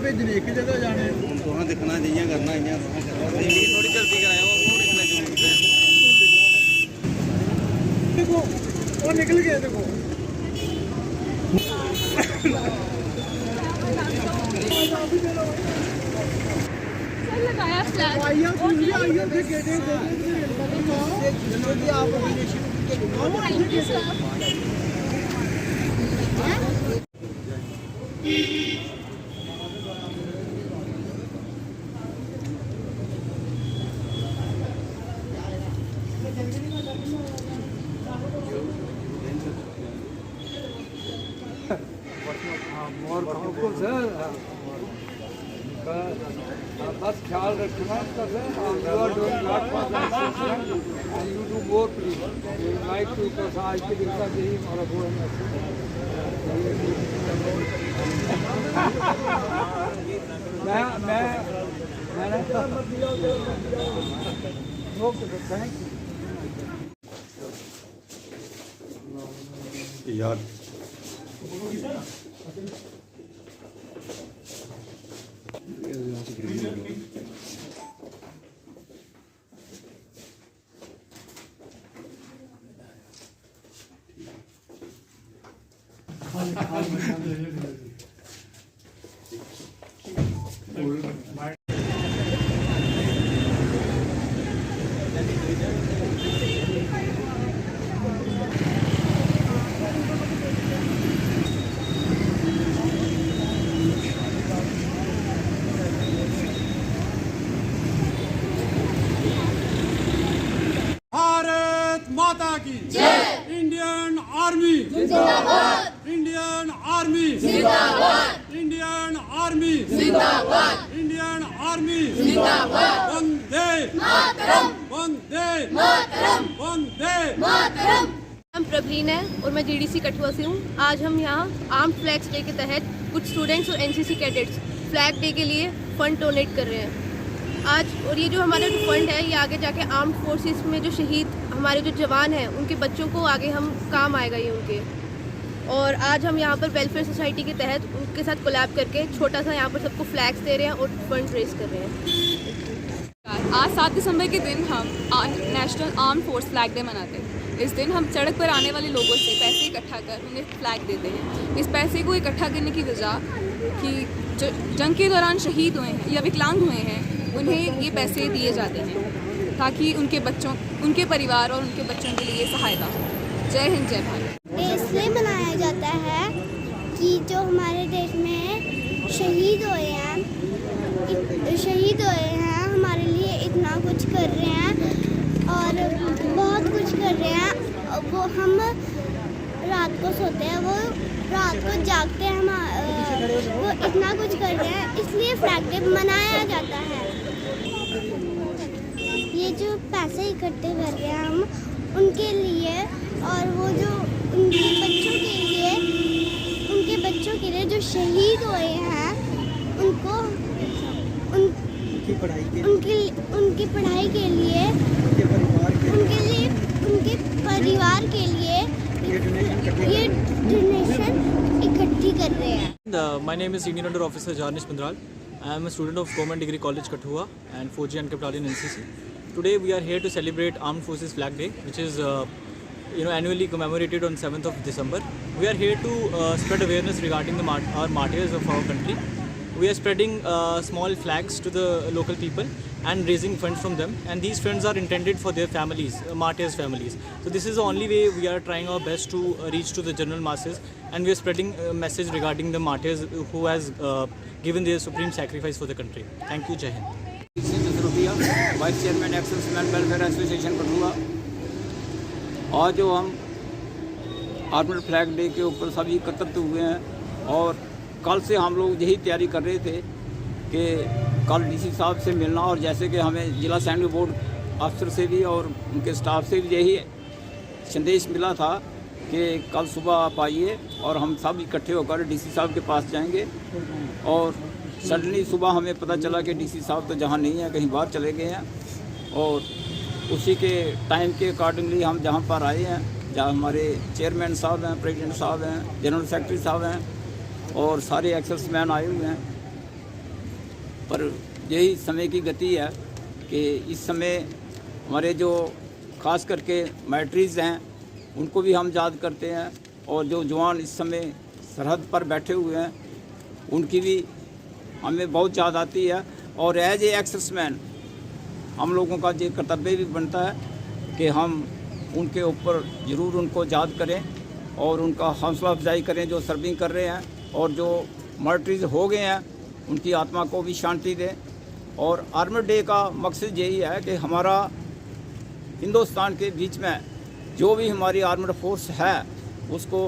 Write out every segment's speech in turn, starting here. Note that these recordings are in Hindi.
भेजने एक जगह जाने तुम दिखना जियां करना इयां थोड़ी जल्दी कराया देखो वो निकल गया देखो लगाया फ्लैग बस ख्याल रखना आज के दिन का यही हमारा यार भारत माता की जय। इंडियन आर्मी जिंदाबाद। इंडियन आर्मी जिंदाबाद। इंडियन आर्मी जिंदाबाद। इंडियन आर्मी जिंदाबाद। वंदे मातरम वंदे मातरम वंदे मातरम। हम प्रवीण है और मैं जीडीसी कठुआ से हूँ। आज हम यहाँ आर्म्ड फ्लैग्स डे के तहत कुछ स्टूडेंट्स और एनसीसी कैडेट्स फ्लैग डे के लिए फंड डोनेट कर रहे हैं आज। और ये जो हमारा फंड है ये आगे जाके आर्म्ड फोर्सेस में जो शहीद हमारे जो जवान हैं उनके बच्चों को आगे हम काम आएगा ये उनके। और आज हम यहाँ पर वेलफेयर सोसाइटी के तहत उनके साथ कोलैब करके छोटा सा यहाँ पर सबको फ्लैग्स दे रहे हैं और फंड रेज कर रहे हैं। आज 7 दिसंबर के दिन हम national armed force flag day मनाते हैं। इस दिन हम सड़क पर आने वाले लोगों से पैसे इकट्ठा कर उन्हें फ्लैग देते हैं। इस पैसे को इकट्ठा करने की वजह कि जो जंग के दौरान शहीद हुए हैं या विकलांग हुए हैं उन्हें ये पैसे दिए जाते हैं ताकि उनके बच्चों उनके परिवार और उनके बच्चों के लिए सहायता हो। जय हिंद जय भारत। इसलिए मनाया जाता है कि जो हमारे देश में शहीद हुए हैं हमारे लिए इतना कुछ कर रहे हैं और बहुत कुछ कर रहे हैं। वो हम रात को सोते हैं, वो रात को जागते हैं, वो इतना कुछ कर रहे हैं इसलिए फ्लैग डे मनाया जाता है। ये जो पैसे इकट्ठे कर रहे हैं हम उनके लिए और वो जो उनके बच्चों के लिए जो शहीद हुए हैं उनको उनकी पढ़ाई के लिए उनके परिवार के लिए ये डोनेशन इकट्ठी कर रहे हैं। My name is Senior Under Officer Jarnish Pandral. I am a student of Government Degree College Kathua and 4G and Battalion NCC. Today we are here to celebrate Armed Forces Flag Day, which is annually commemorated on 7th of December. We are here to spread awareness regarding our martyrs of our country. We are spreading small flags to the local people and raising funds from them, and these funds are intended for their families, martyrs' families. So this is the only way we are trying our best to reach to the general masses, and we are spreading a message regarding the martyrs who has given their supreme sacrifice for the country. Thank you, Jai Hind. Vice chairman ex-servicemen welfare association Kathua. आज जो हम आर्म्ड फ्लैग डे के ऊपर सभी एकत्रित हुए हैं और कल से हम लोग यही तैयारी कर रहे थे कि कल डीसी साहब से मिलना, और जैसे कि हमें जिला सैनिक बोर्ड अफसर से भी और उनके स्टाफ से भी यही संदेश मिला था कि कल सुबह आप आइए और हम सब इकट्ठे होकर डीसी साहब के पास जाएंगे। और सडनली सुबह हमें पता चला कि डीसी साहब तो जहाँ नहीं है, कहीं बाहर चले गए हैं, और उसी के टाइम के अकॉर्डिंगली हम जहाँ पर आए हैं, जहाँ हमारे चेयरमैन साहब हैं, प्रेसिडेंट साहब हैं, जनरल सेक्रेटरी साहब हैं और सारे एक्सेसमैन आए हुए हैं। पर यही समय की गति है कि इस समय हमारे जो खास करके मैट्रीज़ हैं उनको भी हम याद करते हैं, और जो जवान इस समय सरहद पर बैठे हुए हैं उनकी भी हमें बहुत याद आती है। और एज ए एक्सेसमैन हम लोगों का ये कर्तव्य भी बनता है कि हम उनके ऊपर ज़रूर उनको याद करें और उनका हौसला अफजाई करें जो सर्विंग कर रहे हैं, और जो मर्टरीज हो गए हैं उनकी आत्मा को भी शांति दें। और आर्मड डे का मकसद यही है कि हमारा हिंदुस्तान के बीच में जो भी हमारी आर्मड फोर्स है उसको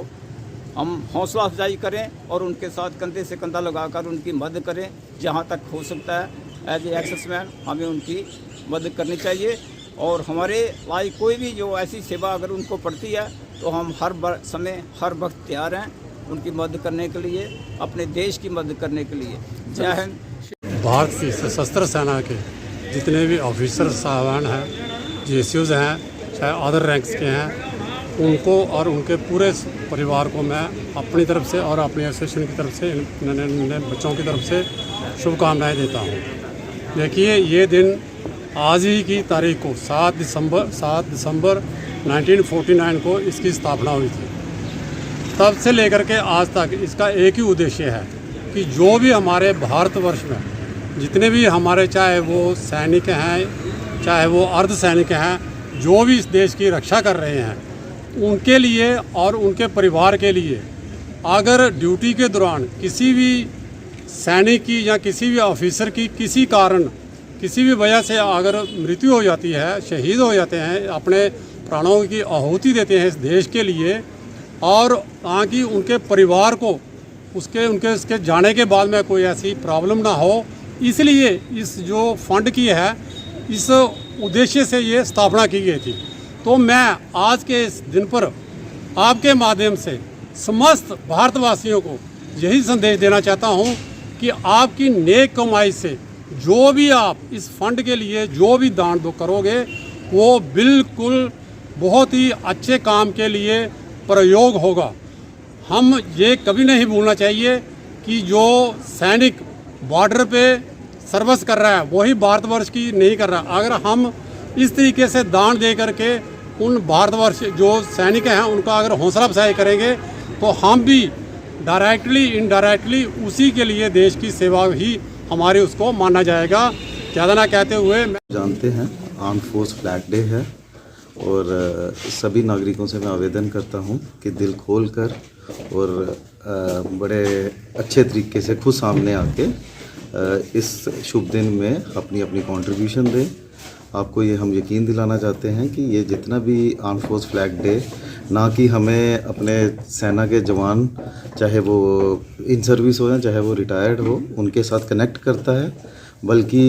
हम हौसला अफजाई करें और उनके साथ कंधे से कंधा लगाकर उनकी मदद करें जहाँ तक हो सकता है। एज ए एक्सेसमैन हमें उनकी मदद करनी चाहिए, और हमारे लाइक कोई भी जो ऐसी सेवा अगर उनको पड़ती है तो हम हर समय हर वक्त तैयार हैं उनकी मदद करने के लिए, अपने देश की मदद करने के लिए। जय हिंद। भारत की सशस्त्र सेना के जितने भी ऑफिसर साहबान हैं, GSUs हैं, चाहे अदर रैंक्स के हैं, उनको और उनके पूरे परिवार को मैं अपनी तरफ से और अपनी एसोसिएशन की तरफ से, इन बच्चों की तरफ से शुभकामनाएं देता हूं। देखिए, ये दिन आज ही की तारीख को 7 दिसंबर 1949 को इसकी स्थापना हुई थी। तब से लेकर के आज तक इसका एक ही उद्देश्य है कि जो भी हमारे भारतवर्ष में जितने भी हमारे, चाहे वो सैनिक हैं, चाहे वो अर्धसैनिक हैं, जो भी इस देश की रक्षा कर रहे हैं, उनके लिए और उनके परिवार के लिए अगर ड्यूटी के दौरान किसी भी सैनिक की या किसी भी ऑफिसर की किसी कारण, किसी भी वजह से अगर मृत्यु हो जाती है, शहीद हो जाते हैं, अपने प्राणों की आहुति देते हैं इस देश के लिए, और ताकि उनके परिवार को उसके जाने के बाद में कोई ऐसी प्रॉब्लम ना हो, इसलिए इस जो फंड की है, इस उद्देश्य से ये स्थापना की गई थी। तो मैं आज के इस दिन पर आपके माध्यम से समस्त भारतवासियों को यही संदेश देना चाहता हूं कि आपकी नेक कमाई से जो भी आप इस फंड के लिए जो भी दान दो करोगे, वो बिल्कुल बहुत ही अच्छे काम के लिए प्रयोग होगा। हम ये कभी नहीं भूलना चाहिए कि जो सैनिक बॉर्डर पे सर्विस कर रहा है वही भारतवर्ष की नहीं कर रहा। अगर हम इस तरीके से दान दे करके उन भारतवर्ष जो सैनिक हैं उनका अगर हौसला अफजाई करेंगे तो हम भी डायरेक्टली इनडायरेक्टली उसी के लिए देश की सेवा ही हमारी उसको माना जाएगा। ज़्यादा ना कहते हुए, जानते हैं आर्म फोर्स फ्लैग डे है, और सभी नागरिकों से मैं आवेदन करता हूं कि दिल खोल कर और बड़े अच्छे तरीके से खुद सामने आके इस शुभ दिन में अपनी अपनी कंट्रीब्यूशन दें। आपको ये हम यकीन दिलाना चाहते हैं कि ये जितना भी आर्म फोर्स फ्लैग डे ना कि हमें अपने सेना के जवान, चाहे वो इन सर्विस हो या चाहे वो रिटायर्ड हो, उनके साथ कनेक्ट करता है, बल्कि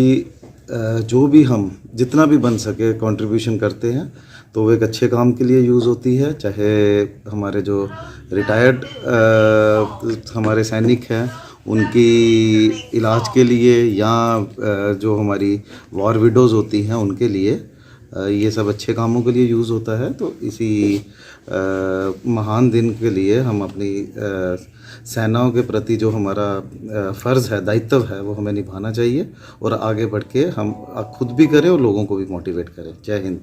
जो भी हम जितना भी बन सके कंट्रीब्यूशन करते हैं तो वो एक अच्छे काम के लिए यूज़ होती है। चाहे हमारे जो रिटायर्ड हमारे सैनिक हैं उनकी इलाज के लिए, या जो हमारी वॉर विडोज़ होती हैं उनके लिए, ये सब अच्छे कामों के लिए यूज़ होता है। तो इसी महान दिन के लिए हम अपनी सेनाओं के प्रति जो हमारा फ़र्ज़ है, दायित्व है, वो हमें निभाना चाहिए, और आगे बढ़ के हम खुद भी करें और लोगों को भी मोटिवेट करें। जय हिंद।